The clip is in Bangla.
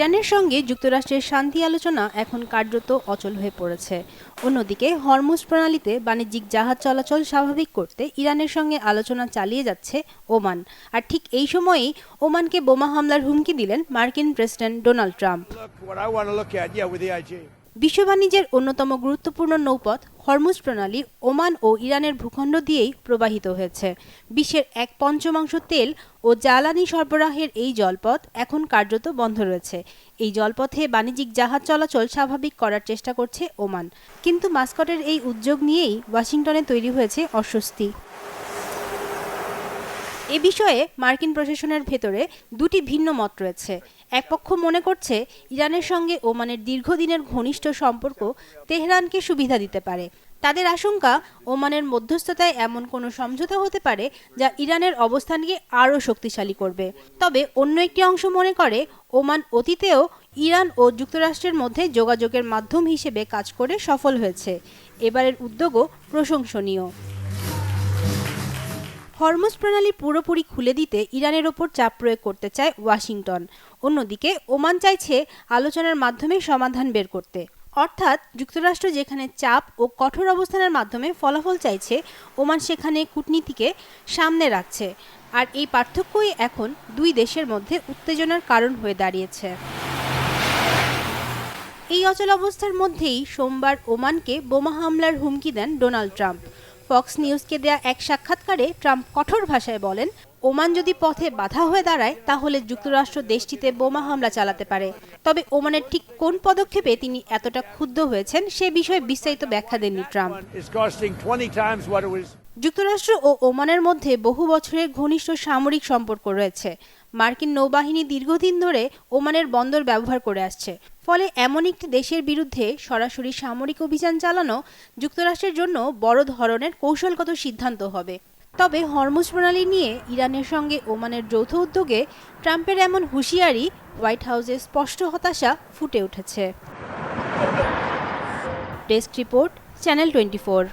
ইরানের সঙ্গে যুক্তরাষ্ট্রের শান্তি আলোচনা এখন কার্যত অচল হয়ে পড়েছে। অন্যদিকে হরমুজ প্রণালীতে বাণিজ্যিক জাহাজ চলাচল স্বাভাবিক করতে ইরানের সঙ্গে আলোচনা চালিয়ে যাচ্ছে ওমান। আর ঠিক এই সময়েই ওমানকে বোমা হামলার হুমকি দিলেন মার্কিন প্রেসিডেন্ট ডোনাল্ড ট্রাম্প। বিশ্ব বাণিজ্যের অন্যতম গুরুত্বপূর্ণ নৌপথ হরমুজ প্রণালী ওমান ও ইরানের ভূখণ্ড দিয়েই প্রবাহিত হয়েছে। বিশ্বের 1/5 তেল ও জ্বালানি সরবরাহের এই জলপথ এখন কার্যত বন্ধ রয়েছে। এই জলপথে বাণিজ্যিক জাহাজ চলাচল স্বাভাবিক করার চেষ্টা করছে ওমান, কিন্তু মাস্কটের এই উদ্যোগ নিয়েই ওয়াশিংটনে তৈরি হয়েছে অস্বস্তি। এ বিষয়ে মার্কিন প্রশাসনের ভেতরে দুটি ভিন্ন মত রয়েছে। এক পক্ষ মনে করছে ইরানের সঙ্গে ওমানের দীর্ঘদিনের ঘনিষ্ঠ সম্পর্ক তেহরানকে সুবিধা দিতে পারে। তাদের আশঙ্কা, ওমানের মধ্যস্থতায় এমন কোনো সমঝোতা হতে পারে যা ইরানের অবস্থানকে আরও শক্তিশালী করবে। তবে অন্য একটি অংশ মনে করে ওমান অতীতেও ইরান ও যুক্তরাষ্ট্রের মধ্যে যোগাযোগের মাধ্যম হিসেবে কাজ করে সফল হয়েছে। এবারের উদ্যোগও প্রশংসনীয়। হরমুজ প্রণালী পুরোপুরি খুলে দিতে ইরানের ওপর চাপ প্রয়োগ করতে চায় ওয়াশিংটন। অন্যদিকে ওমান চাইছে আলোচনার মাধ্যমে সমাধান বের করতে। অর্থাৎ যুক্তরাষ্ট্র যেখানে চাপ ও কঠোর অবস্থানের মাধ্যমে ফলাফল চাইছে, ওমান সেখানে কূটনীতিকে সামনে রাখছে। আর এই পার্থক্যই এখন দুই দেশের মধ্যে উত্তেজনার কারণ হয়ে দাঁড়িয়েছে। এই অচল অবস্থার মধ্যেই সোমবার ওমানকে বোমা হামলার হুমকি দেন ডোনাল্ড ট্রাম্প। ফক্স নিউজকে দেয়া এক সাক্ষাৎকারে ট্রাম্প কঠোর ভাষায় বলেন, ওমান যদি পথে বাধা হয়ে দাঁড়ায় তাহলে যুক্তরাষ্ট্র দেশটিতে বোমা হামলা চালাতে পারে। তবে ওমানের ঠিক কোন পদক্ষেপে তিনি এতটা ক্ষুব্ধ হয়েছেন সে বিষয়ে বিস্তারিত ব্যাখ্যা দেননি ট্রাম্প। যুক্তরাষ্ট্র ও ওমানের মধ্যে বহু বছরের ঘনিষ্ঠ সামরিক সম্পর্ক রয়েছে। মার্কিন নৌবাহিনী দীর্ঘদিন ধরে ওমানের বন্দর ব্যবহার করে আসছে। ফলে এমন একটি দেশের বিরুদ্ধে সরাসরি সামরিক অভিযান চালানো যুক্তরাষ্ট্রের জন্য বড় ধরনের কৌশলগত সিদ্ধান্ত হবে। তবে হরমুজ প্রণালী নিয়ে ইরানের সঙ্গে ওমানের যৌথ উদ্যোগে ট্রাম্পের এমন হুঁশিয়ারি হোয়াইট হাউসে স্পষ্ট হতাশা ফুটে উঠেছে। Desk report, channel 24।